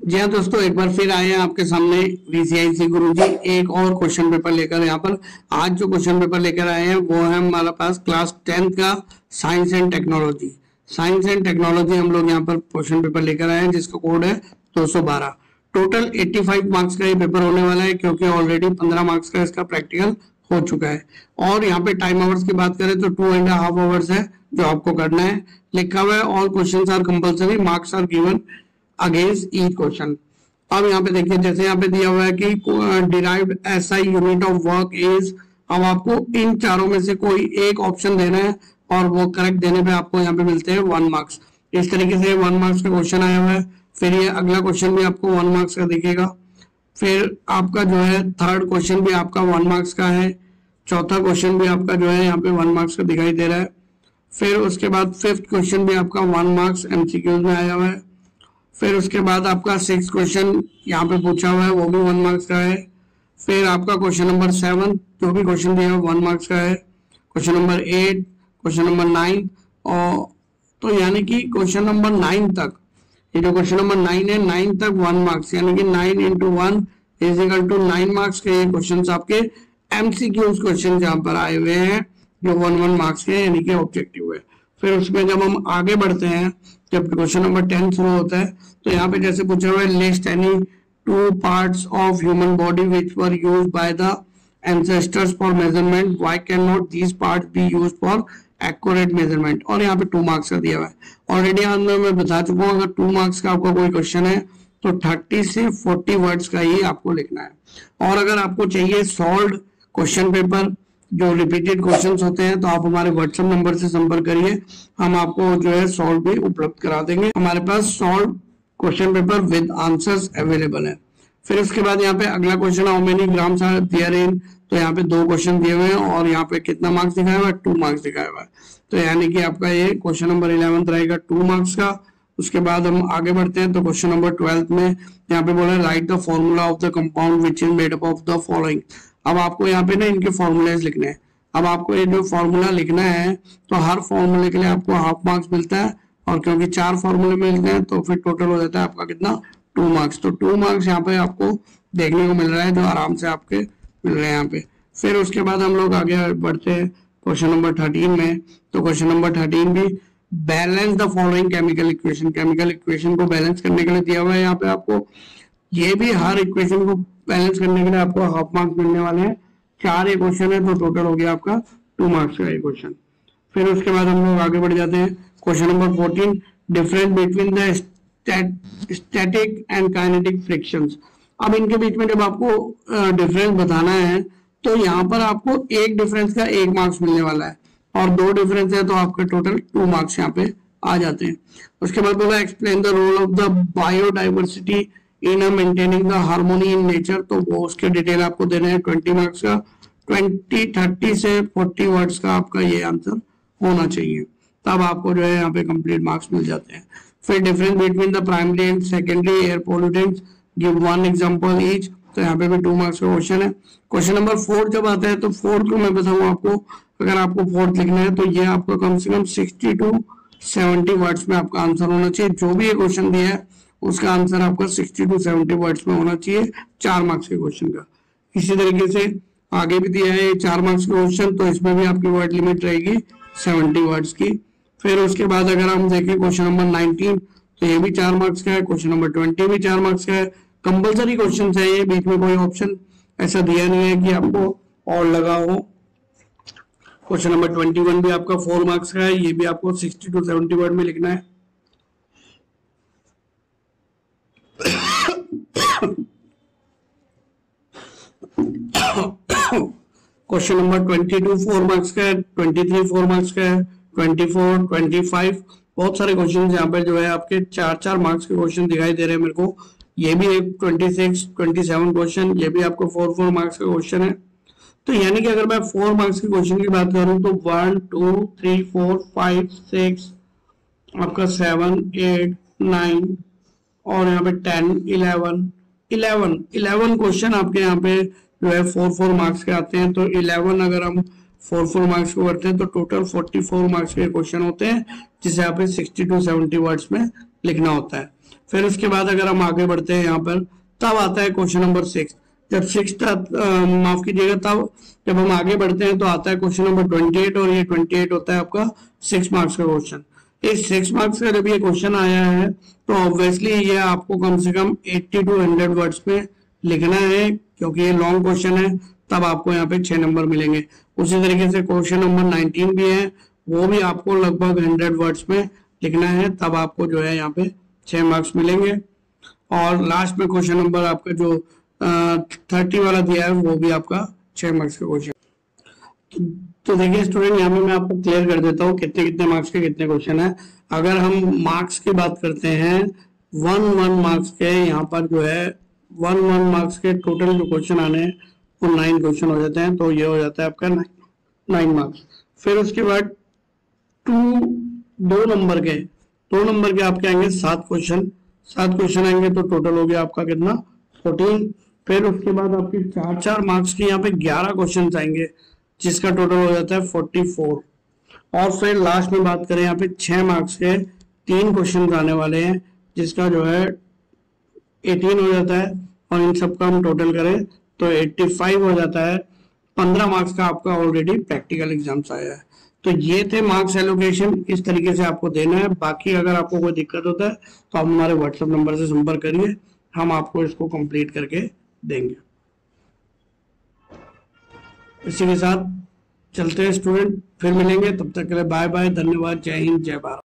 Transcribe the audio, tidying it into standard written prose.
जी हाँ दोस्तों, एक बार फिर आए हैं आपके सामने VCIC गुरुजी एक और क्वेश्चन पेपर लेकर। यहाँ पर आज जो क्वेश्चन पेपर लेकर आए हैं वो है हमारे पास क्लास 10th का science and technology. Science and technology हम लोग यहाँ पर क्वेश्चन पेपर लेकर आए हैं जिसका कोड है 212। टोटल 85 मार्क्स का ये पेपर होने वाला है क्योंकि ऑलरेडी 15 मार्क्स का इसका प्रैक्टिकल हो चुका है। और यहाँ पे टाइम आवर्स की बात करें तो 2.5 आवर्स है जो आपको करना है। लिखा हुआ है all question are compulsory, marks are given against each question. अब यहाँ पे देखिए, जैसे यहाँ पे दिया हुआ है कि derived SI unit of work is, अब आपको इन चारों में से कोई एक ऑप्शन देना है और वो करेक्ट देने पे आपको यहाँ पे मिलते हैं 1 मार्क्स। इस तरीके से 1 मार्क्स का क्वेश्चन आया हुआ है। फिर ये अगला क्वेश्चन भी आपको 1 मार्क्स का दिखेगा। फिर आपका जो है थर्ड क्वेश्चन भी आपका 1 मार्क्स का है। चौथा क्वेश्चन भी आपका जो है यहाँ पे 1 मार्क्स का दिखाई दे रहा है। फिर उसके बाद फिफ्थ क्वेश्चन भी आपका 1 मार्क्स MCQ में आया हुआ है। फिर उसके बाद आपका 6 क्वेश्चन यहाँ पे पूछा हुआ है, वो भी 1 मार्क्स का है। फिर आपका क्वेश्चन नंबर 7 जो भी क्वेश्चन दिया है 1 मार्क्स का है। क्वेश्चन नंबर 8, क्वेश्चन नंबर 9, और तो यानी कि क्वेश्चन नंबर 9 तक, ये जो क्वेश्चन नंबर 9 है 9 तक 1 मार्क्स, यानी कि 9 into 1 is equal to 9 marks के ये क्वेश्चन आपके MCQ क्वेश्चन यहाँ पर आए हुए हैं जो 1 मार्क्स के यानी कि ऑब्जेक्टिव है। फिर उसमें जब हम आगे बढ़ते हैं, जब क्वेश्चन नंबर 10 शुरू होता है तो यहाँ पे जैसे पूछा हुआ है list any 2 parts of human body which were used by the ancestors for measurement, why can not these parts be used for accurate measurement. और यहाँ पे 2 मार्क्स का दिया हुआ है। ऑलरेडी यहाँ मैं बता चुका हूँ, अगर 2 मार्क्स का आपका कोई क्वेश्चन है तो 30 से 40 वर्ड्स का ही आपको लिखना है। और अगर आपको चाहिए सॉल्व क्वेश्चन पेपर जो रिपीटेड क्वेश्चंस होते हैं तो आप हमारे व्हाट्सएप नंबर से संपर्क करिए, हम आपको जो है सॉल्व भी उपलब्ध करा देंगे। हमारे पास solve question paper with answers available है। फिर उसके बाद यहाँ पे अगला question, how many grams are there in, तो यहाँ पे 2 क्वेश्चन दिए हुए हैं और यहाँ पे कितना मार्क्स दिखाया हुआ है, 2 मार्क्स दिखाया हुआ है। तो यानी कि आपका ये क्वेश्चन नंबर 11 रहेगा 2 मार्क्स का। उसके बाद हम आगे बढ़ते हैं तो क्वेश्चन नंबर 12 में यहाँ पे बोला right the formula of the compound which is made up of the following. अब आपको यहाँ पे ना इनके फॉर्मूलेज लिखने हैं। अब आपको ये जो फॉर्मूला लिखना है तो हर फॉर्मूले के लिए आपको हाफ मार्क्स मिलता है, और क्योंकि 4 फॉर्मूले मिलते हैं तो फिर टोटल हो जाता है आपका कितना, 2 मार्क्स। तो 2 मार्क्स यहाँ पे आपको देखने को मिल रहा है जो आराम से आपके मिल रहे हैं यहाँ पे। फिर उसके बाद हम लोग आगे बढ़ते हैं क्वेश्चन नंबर 13 में। तो क्वेश्चन नंबर 13 भी balance the following chemical equation, chemical equation को बैलेंस करने के लिए दिया हुआ है यहाँ पे आपको। ये भी हर इक्वेशन को बैलेंस करने के लिए आपको हाफ मार्क्स मिलने वाले हैं। 4 ये क्वेश्चन है तो टोटल हो गया आपका 2 मार्क्स का ये क्वेश्चन। फिर उसके बाद हम लोग आगे बढ़ जाते हैं question number 14, difference between the static and kinetic frictions. अब इनके बीच में जब आपको डिफरेंस बताना है तो यहाँ पर आपको एक डिफरेंस का 1 मार्क्स मिलने वाला है, और 2 डिफरेंस है तो आपके टोटल 2 मार्क्स यहाँ पे आ जाते हैं। उसके बाद बोला explain the role of the biodiversity in maintaining the harmony in nature, तो वो उसके डिटेल आपको देने हैं 20 मार्क्स का। 30 से 40 वर्ड्स का आपका ये आंसर होना चाहिए, तब आपको जो है यहाँ पे कंप्लीट मार्क्स मिल जाते हैं। फिर difference between the primary and secondary air pollutants, give 1 example each, तो यहाँ पे भी 2 मार्क्स का क्वेश्चन है। क्वेश्चन नंबर 4 जब आता है तो 4 को मैं बताऊँ आपको, अगर आपको 4 लिखना है तो ये आपको कम से कम 60 to 70 वर्ड्स में आपका आंसर होना चाहिए। जो भी ये क्वेश्चन दिया है उसका आंसर आपका 60 to 70 वर्ड्स में होना चाहिए 4 मार्क्स के क्वेश्चन का। इसी तरीके से आगे भी दिया है 4 मार्क्स का क्वेश्चन, तो इसमें भी आपकी वर्ड लिमिट रहेगी 70 वर्ड्स की। फिर उसके बाद अगर हम देखें क्वेश्चन नंबर 19 तो ये भी 4 मार्क्स का है। क्वेश्चन नंबर 20 भी 4 मार्क्स का है। कंपल्सरी क्वेश्चन है ये, बीच में कोई ऑप्शन ऐसा दिया नहीं है कि आपको और लगा हो। क्वेश्चन नंबर 21 भी आपका 4 मार्क्स का है, ये भी आपको 60 to 70 वर्ड में लिखना है। क्वेश्चन नंबर 22 4 मार्क्स का है, 23 4 मार्क्स का है, 24 25 बहुत सारे क्वेश्चन यहाँ पर जो है आपके 4 मार्क्स के क्वेश्चन दिखाई दे रहे हैं मेरे को। ये भी एक 26 27 क्वेश्चन, ये भी आपको 4 मार्क्स का क्वेश्चन है। तो यानी कि अगर मैं 4 मार्क्स के क्वेश्चन की बात करूं तो 1 2 3 4 5 6 आपका 7 8 9 और यहाँ पे 10 11 क्वेश्चन आपके यहाँ पे जो है 4 मार्क्स के आते हैं। तो 11 अगर हम 4 मार्क्स को करते हैं तो टोटल 44 मार्क्स के क्वेश्चन होते हैं, जिसे आप 60 to 70 वर्ड्स में लिखना होता है। फिर उसके बाद अगर हम आगे बढ़ते हैं यहाँ पर, तब आता है क्वेश्चन नंबर 6। जब 6 माफ कीजिएगा, तब जब हम आगे बढ़ते हैं तो आता है क्वेश्चन नंबर 28, और ये 28 होता है आपका 6 मार्क्स का क्वेश्चन। इस 6 मार्क्स का जब ये क्वेश्चन आया है तो ऑब्वियसली ये आपको कम से कम 80 to 100 वर्ड्स में लिखना है, क्योंकि ये लॉन्ग क्वेश्चन है। तब आपको यहाँ पे 6 नंबर मिलेंगे। उसी तरीके से क्वेश्चन नंबर 19 भी है, वो भी आपको लगभग 100 वर्ड्स में लिखना है, तब आपको जो है यहाँ पे 6 मार्क्स मिलेंगे। और लास्ट में क्वेश्चन नंबर आपका जो 30 वाला दिया है वो भी आपका 6 मार्क्स का क्वेश्चन। तो देखिए स्टूडेंट, यहाँ पे मैं आपको क्लियर कर देता हूँ कितने कितने मार्क्स के कितने क्वेश्चन है। अगर हम मार्क्स की बात करते हैं, 1 मार्क्स के यहाँ पर जो है 1 मार्क्स के टोटल जो क्वेश्चन आने हैं वो 9 क्वेश्चन हो जाते हैं, तो ये हो जाता है आपका 9 मार्क्स। फिर उसके बाद 2 नंबर के आपके आएंगे 7 क्वेश्चन। 7 क्वेश्चन आएंगे तो टोटल हो गया आपका कितना, 14। फिर उसके बाद आपके 4 मार्क्स के यहाँ पे 11 क्वेश्चन आएंगे, जिसका टोटल हो जाता है 44। और फिर लास्ट में बात करें यहाँ पे 6 मार्क्स के 3 क्वेश्चन आने वाले हैं, जिसका जो है 18 हो जाता है, और इन सबका हम टोटल करें तो 85 हो जाता है। 15 मार्क्स का आपका ऑलरेडी प्रैक्टिकल एग्जाम्स आया है। तो ये थे मार्क्स एलोकेशन, इस तरीके से आपको देना है। बाकी अगर आपको कोई दिक्कत होता है तो आप हमारे व्हाट्सएप नंबर से संपर्क करिए, हम आपको इसको कंप्लीट करके देंगे। इसी के साथ चलते हैं स्टूडेंट, फिर मिलेंगे, तब तक के लिए बाय बाय, धन्यवाद, जय हिंद, जय भारत।